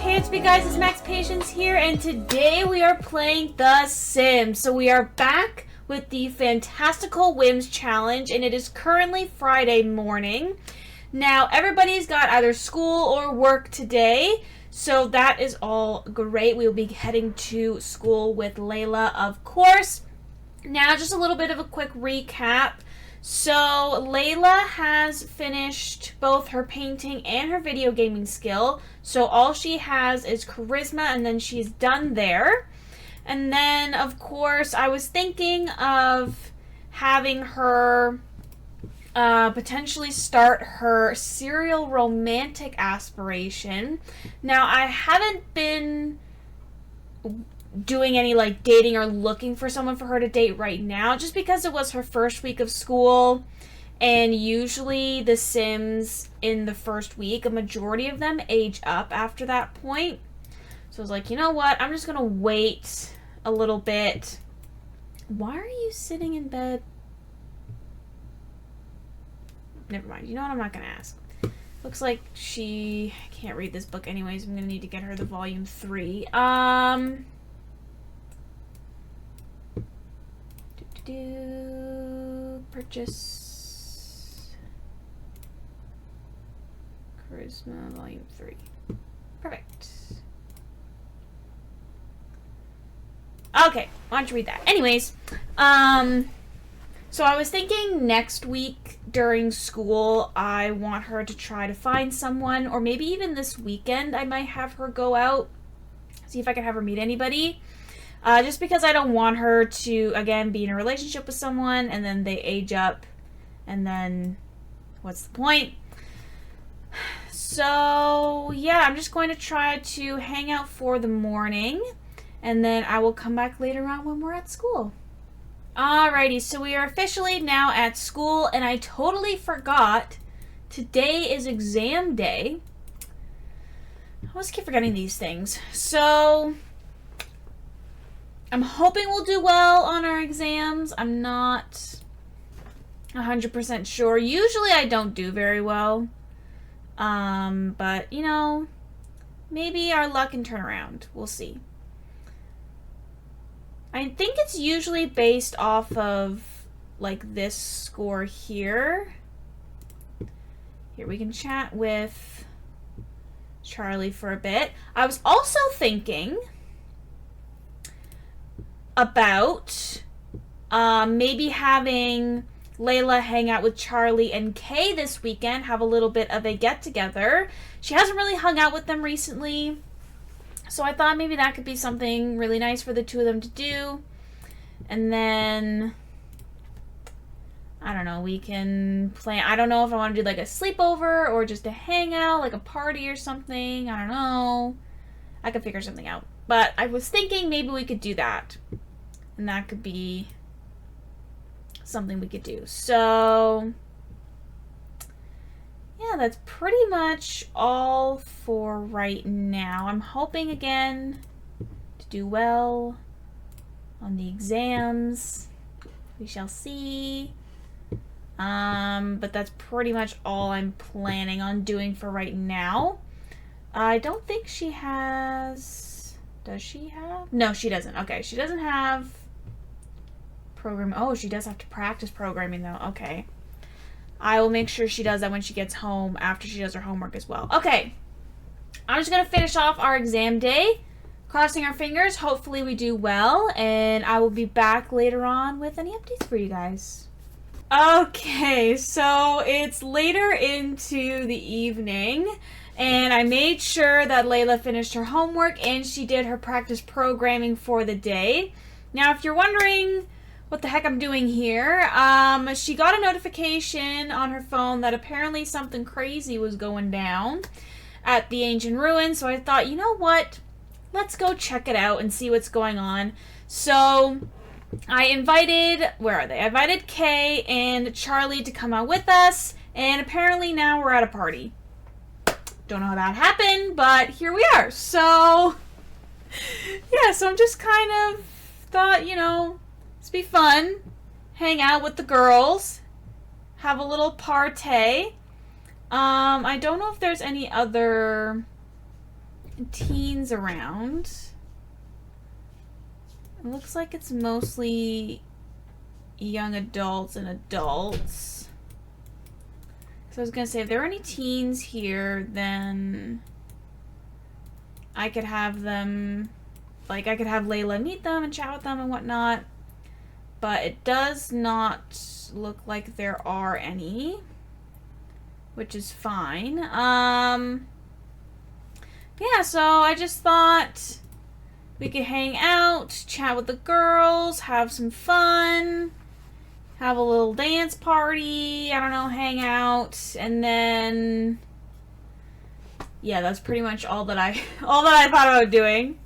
Hey, it's me guys, it's Max Patience here, and today we are playing The Sims. So we are back with the Fantastical Whims challenge, and it is currently Friday morning. Now, everybody's got either school or work today, so that is all great. We will be heading to school with Layla, of course. Now, just a little bit of a quick recap. So, Layla has finished both her painting and her video gaming skill. So, all she has is charisma, and then she's done there. And then, of course, I was thinking of having her potentially start her serial romantic aspiration. Now, I haven't been doing any like dating or looking for someone for her to date right now, just because it was her first week of school, and usually the Sims in the first week, a majority of them age up after that point. So I was like, you know what, I'm just gonna wait a little bit. Why are you sitting in bed? Never mind, you know what, I'm not gonna ask. Looks like she can't read this book anyways. I'm gonna need to get her the volume 3. Purchase Charisma Volume 3. Perfect. Okay, why don't you read that? Anyways, so I was thinking next week during school, I want her to try to find someone, or maybe even this weekend I might have her go out, see if I can have her meet anybody. Just because I don't want her to, again, be in a relationship with someone and then they age up and then what's the point? So, yeah, I'm just going to try to hang out for the morning and then I will come back later on when we're at school. Alrighty, so we are officially now at school, and I totally forgot today is exam day. I always keep forgetting these things. So I'm hoping we'll do well on our exams. I'm not 100% sure. Usually I don't do very well. But, you know, maybe our luck can turn around. We'll see. I think it's usually based off of, like, this score here. Here, we can chat with Charlie for a bit. I was also thinking about maybe having Layla hang out with Charlie and Kay this weekend, have a little bit of a get-together. She hasn't really hung out with them recently, so I thought maybe that could be something really nice for the two of them to do. And then, I don't know, we can plan. I don't know if I want to do like a sleepover or just a hangout, like a party or something. I don't know. I could figure something out. But I was thinking maybe we could do that. And that could be something we could do. So, yeah, that's pretty much all for right now. I'm hoping, again, to do well on the exams. We shall see. But that's pretty much all I'm planning on doing for right now. I don't think she has... Does she have? No, she doesn't. Okay, she doesn't have program. Oh, she does have to practice programming though. Okay. I will make sure she does that when she gets home after she does her homework as well. Okay. I'm just going to finish off our exam day. Crossing our fingers. Hopefully we do well. And I will be back later on with any updates for you guys. Okay, so it's later into the evening. And I made sure that Layla finished her homework and she did her practice programming for the day. Now, if you're wondering what the heck I'm doing here, she got a notification on her phone that apparently something crazy was going down at the ancient ruins. So I thought, you know what? Let's go check it out and see what's going on. So I invited, where are they? I invited Kay and Charlie to come out with us. And apparently now we're at a party. Don't know how that happened, but here we are. So, yeah, so I'm just kind of thought, you know, this be fun. Hang out with the girls. Have a little party. I don't know if there's any other teens around. It looks like it's mostly young adults and adults. So I was gonna say, if there are any teens here, then I could have them, like, I could have Layla meet them and chat with them and whatnot. But it does not look like there are any, which is fine. Yeah, so I just thought we could hang out, chat with the girls, have some fun, have a little dance party, I don't know, hang out, and then yeah, that's pretty much all that I thought about doing.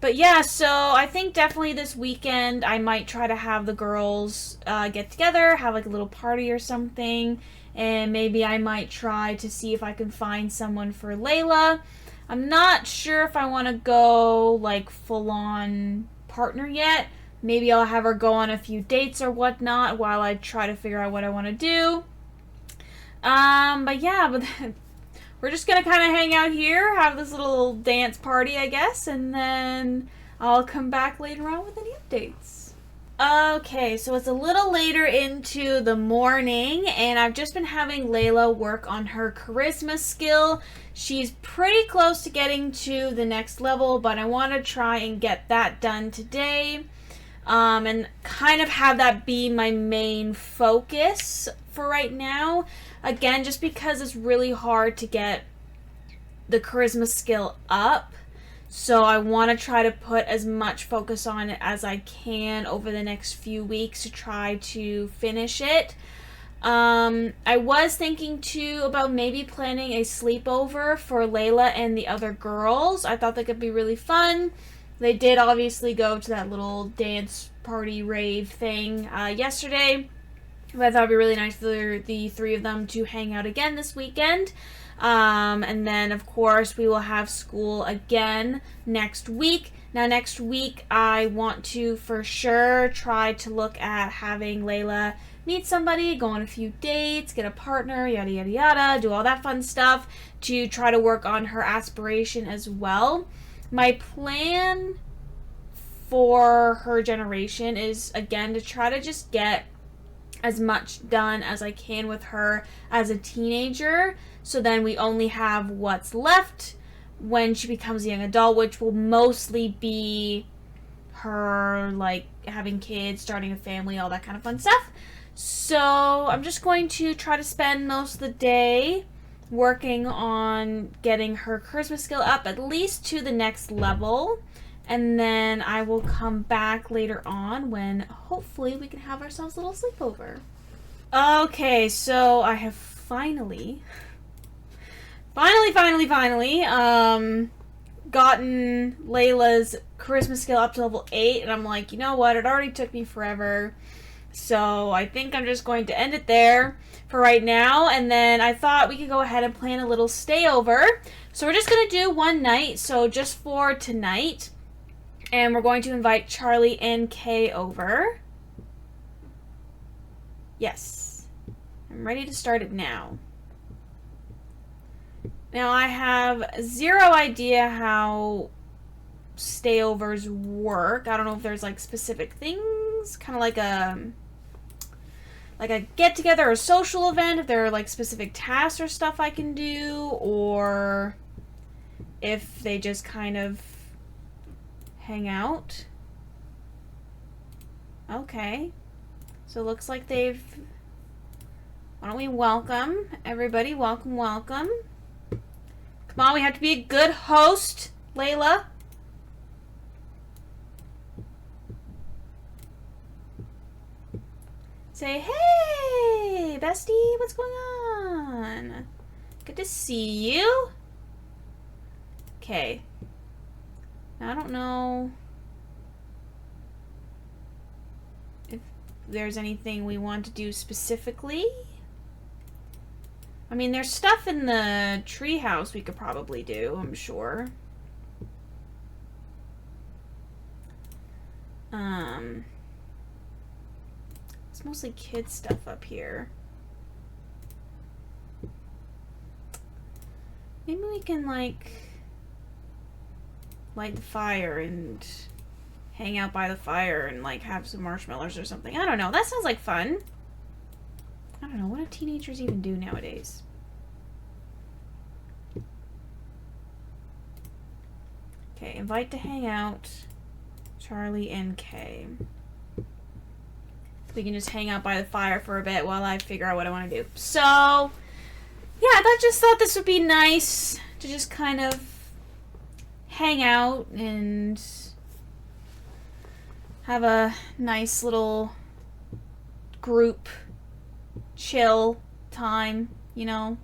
But yeah, so I think definitely this weekend I might try to have the girls get together, have like a little party or something, and maybe I might try to see if I can find someone for Layla. I'm not sure if I want to go like full-on partner yet. Maybe I'll have her go on a few dates or whatnot while I try to figure out what I want to do. But yeah, we're just gonna kind of hang out here, have this little dance party, I guess, and then I'll come back later on with any updates. Okay, so it's a little later into the morning, and I've just been having Layla work on her charisma skill. She's pretty close to getting to the next level, but I want to try and get that done today. And kind of have that be my main focus for right now. Again, just because it's really hard to get the charisma skill up. So I want to try to put as much focus on it as I can over the next few weeks to try to finish it. I was thinking too about maybe planning a sleepover for Layla and the other girls. I thought that could be really fun. They did obviously go to that little dance party rave thing yesterday. But I thought it would be really nice for the three of them to hang out again this weekend. And then, of course, we will have school again next week. Now, next week, I want to for sure try to look at having Layla meet somebody, go on a few dates, get a partner, yada, yada, yada, do all that fun stuff to try to work on her aspiration as well. My plan for her generation is, again, to try to just get as much done as I can with her as a teenager, so then we only have what's left when she becomes a young adult, which will mostly be her, like, having kids, starting a family, all that kind of fun stuff. So I'm just going to try to spend most of the day working on getting her charisma skill up at least to the next level, and then I will come back later on when hopefully we can have ourselves a little sleepover. Okay, so I have finally gotten Layla's charisma skill up to level 8, and I'm like, you know what, it already took me forever, so I think I'm just going to end it there for right now, and then I thought we could go ahead and plan a little stayover. So we're just going to do one night, so just for tonight, and we're going to invite Charlie and Kay over. Yes, I'm ready to start it now. Now, I have zero idea how stayovers work. I don't know if there's like specific things, kind of like a get-together or social event, if there are like specific tasks or stuff I can do, or if they just kind of hang out. Okay. So it looks like they've... Why don't we welcome everybody? Welcome, welcome. Come on, we have to be a good host, Layla. Say, hey, bestie, what's going on? Good to see you. Okay. Now, I don't know if there's anything we want to do specifically. I mean, there's stuff in the treehouse we could probably do, I'm sure. It's mostly kid stuff up here. Maybe we can, like, light the fire and hang out by the fire and, like, have some marshmallows or something. I don't know. That sounds like fun. I don't know. What do teenagers even do nowadays? Okay, invite to hang out Charlie and Kay. We can just hang out by the fire for a bit while I figure out what I want to do. So, yeah, I just thought this would be nice to just kind of hang out and have a nice little group chill time, you know,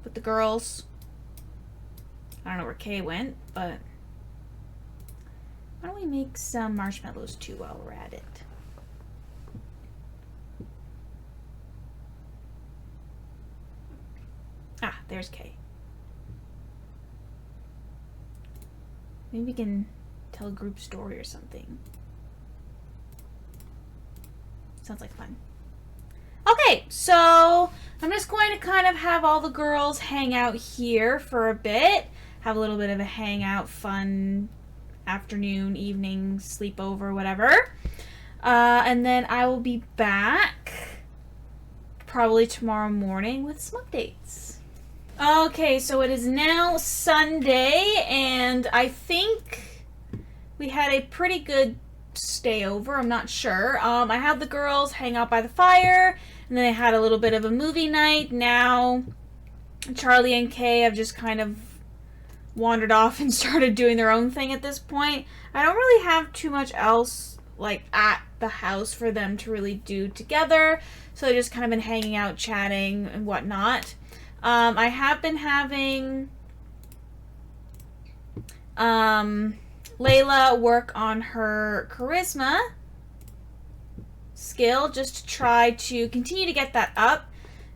with the girls. I don't know where Kay went, but why don't we make some marshmallows too while we're at it? Ah, there's Kay. Maybe we can tell a group story or something. Sounds like fun. Okay, so I'm just going to kind of have all the girls hang out here for a bit. Have a little bit of a hangout, fun afternoon, evening, sleepover, whatever. And then I will be back probably tomorrow morning with some updates. Okay, so it is now Sunday, and I think we had a pretty good stayover. I'm not sure. I had the girls hang out by the fire, and then I had a little bit of a movie night. Now Charlie and Kay have just kind of wandered off and started doing their own thing at this point. I don't really have too much else like at the house for them to really do together, so they've just kind of been hanging out, chatting and whatnot. I have been having Layla work on her charisma skill just to try to continue to get that up.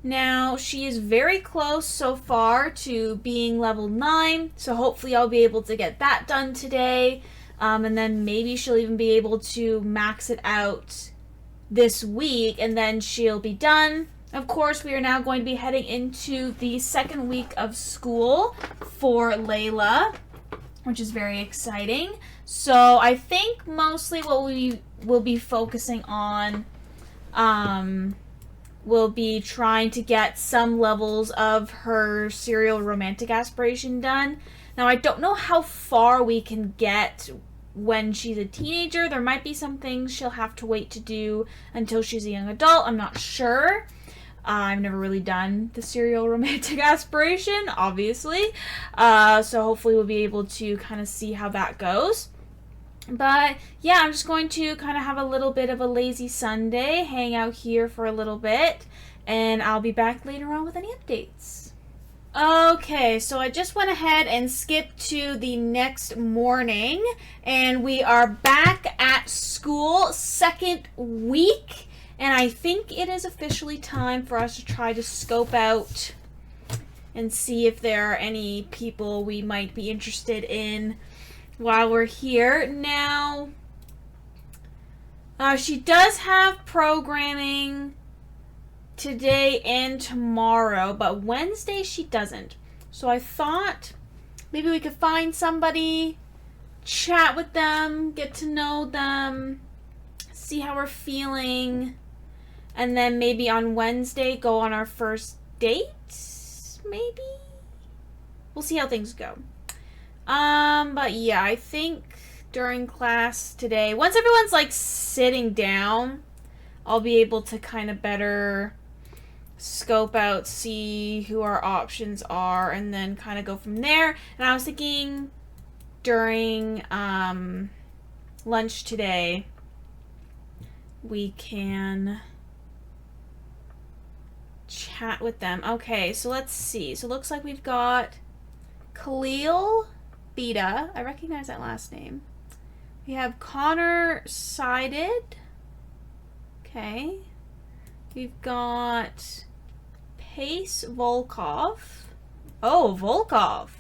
Now, she is very close so far to being level 9, so hopefully I'll be able to get that done today. And then maybe she'll even be able to max it out this week, and then she'll be done. Of course, we are now going to be heading into the second week of school for Layla, which is very exciting. So I think mostly what we will be focusing on will be trying to get some levels of her serial romantic aspiration done. Now, I don't know how far we can get when she's a teenager. There might be some things she'll have to wait to do until she's a young adult. I'm not sure. I've never really done the serial romantic aspiration, obviously. So hopefully we'll be able to kind of see how that goes. But yeah, I'm just going to kind of have a little bit of a lazy Sunday, hang out here for a little bit, and I'll be back later on with any updates. Okay, so I just went ahead and skipped to the next morning, and we are back at school, second week. And I think it is officially time for us to try to scope out and see if there are any people we might be interested in while we're here. Now, she does have programming today and tomorrow, but Wednesday she doesn't. So I thought maybe we could find somebody, chat with them, get to know them, see how we're feeling. And then maybe on Wednesday go on our first date? Maybe? We'll see how things go. But yeah, I think during class today, once everyone's like sitting down, I'll be able to kind of better scope out, see who our options are, and then kind of go from there. And I was thinking during lunch today, we can chat with them. Okay, so let's see. So it looks like we've got Khalil Beta. I recognize that last name. We have Connor Sided. Okay. We've got Pace Volkov. Oh, Volkov.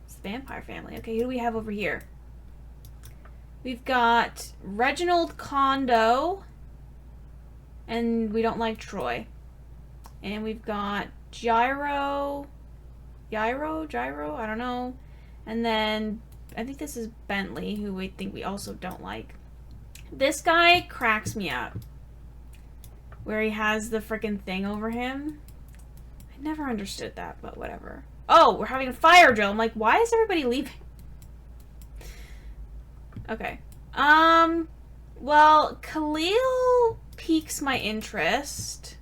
It's the vampire family. Okay, who do we have over here? We've got Reginald Kondo. And we don't like Troy. And we've got Gyro Gyro, I don't know. And then I think this is Bentley, who we think we also don't like. This guy cracks me up. Where he has the frickin' thing over him. I never understood that, but whatever. Oh, we're having a fire drill. I'm like, why is everybody leaving? Okay. Well, Khalil piques my interest.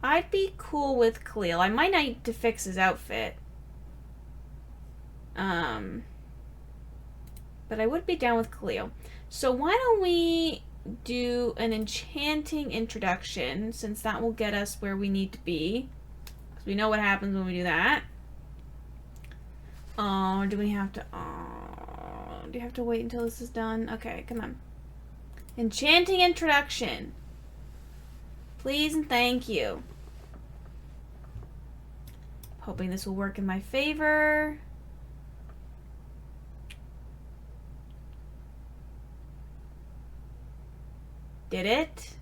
I'd be cool with Khalil. I might need to fix his outfit. But I would be down with Khalil. So why don't we do an enchanting introduction, since that will get us where we need to be. Because we know what happens when we do that. Oh, do we have to... Oh, do you have to wait until this is done? Okay, come on. Enchanting introduction. Please and thank you. Hoping this will work in my favor. Did it?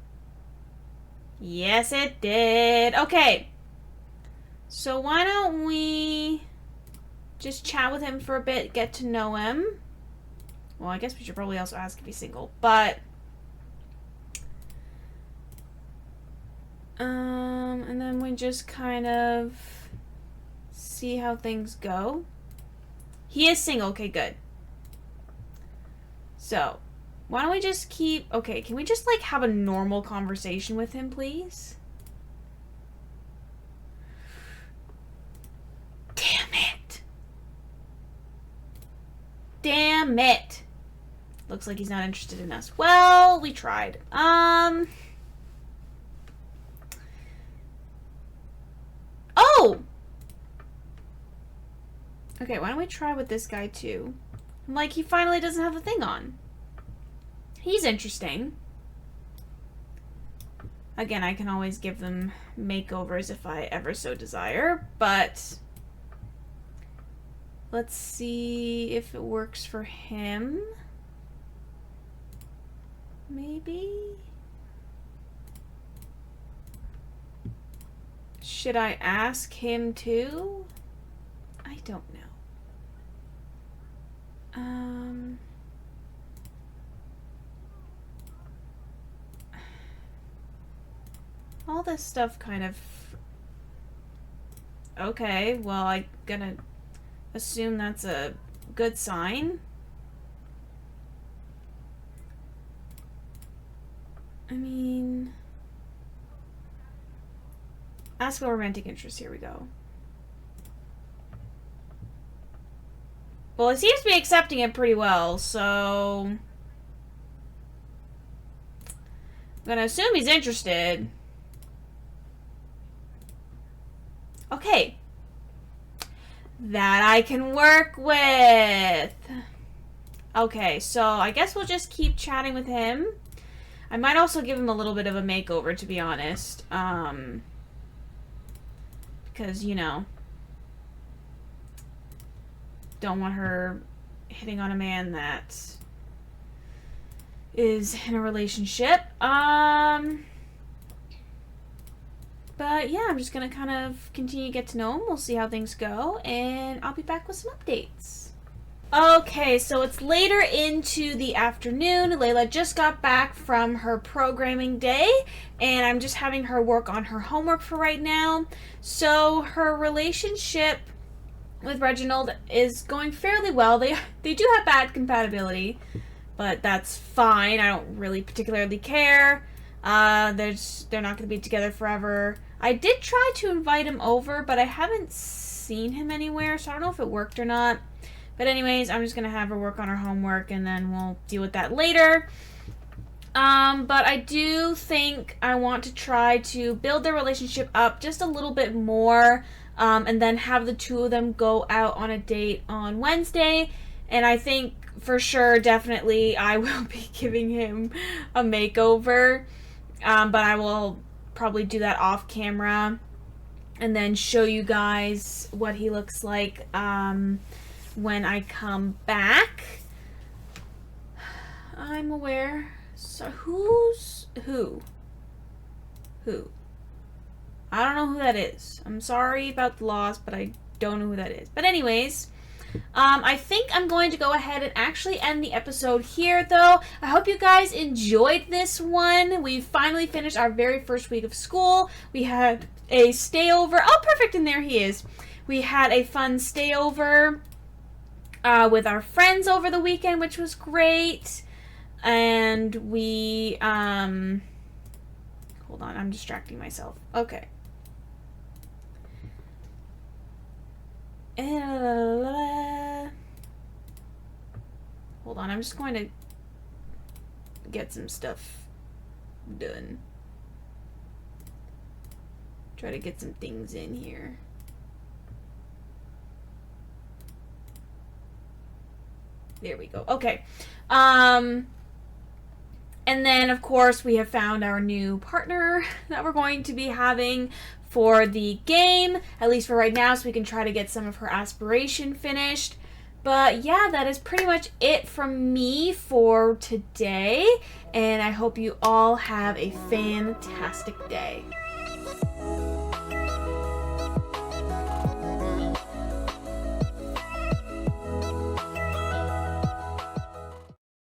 Yes, it did. Okay. So why don't we just chat with him for a bit, get to know him. Well, I guess we should probably also ask if he's single, but... and then we just kind of see how things go. He is single. Okay, good. So, why don't we just keep... Okay, can we just, like, have a normal conversation with him, please? Damn it. Damn it. Looks like he's not interested in us. Well, we tried. Oh! Okay, why don't we try with this guy, too? Like, he finally doesn't have the thing on. He's interesting. Again, I can always give them makeovers if I ever so desire, but... Let's see if it works for him. Maybe? Should I ask him too? I don't know. All this stuff kind of... Okay, well, I'm gonna assume that's a good sign. I mean... Ask for romantic interest. Here we go. Well, it seems to be accepting it pretty well, so... I'm gonna assume he's interested. Okay. That I can work with. Okay, so I guess we'll just keep chatting with him. I might also give him a little bit of a makeover, to be honest. Because, you know, don't want her hitting on a man that is in a relationship. But yeah, I'm just gonna kind of continue to get to know him. We'll see how things go, and I'll be back with some updates. Okay, so it's later into the afternoon. Layla just got back from her programming day, and I'm just having her work on her homework for right now. So her relationship with Reginald is going fairly well. They do have bad compatibility, but that's fine. I don't really particularly care. They're not going to be together forever. I did try to invite him over, but I haven't seen him anywhere, so I don't know if it worked or not. But anyways, I'm just going to have her work on her homework, and then we'll deal with that later. But I do think I want to try to build their relationship up just a little bit more, and then have the two of them go out on a date on Wednesday. And I think for sure, definitely, I will be giving him a makeover. But I will probably do that off camera and then show you guys what he looks like when I come back. I'm aware. So who's who? Who? I don't know who that is. I'm sorry about the loss, but I don't know who that is. But anyways, I think I'm going to go ahead and actually end the episode here, though. I hope you guys enjoyed this one. We finally finished our very first week of school. We had a stayover. Oh, perfect, and there he is. We had a fun stayover with our friends over the weekend, which was great. And we, hold on, I'm distracting myself. Okay. Hold on, I'm just going to get some stuff done. Try to get some things in here. There we go. Okay. And then, of course, we have found our new partner that we're going to be having for the game, at least for right now, so we can try to get some of her aspiration finished. But yeah, that is pretty much it from me for today, and I hope you all have a fantastic day.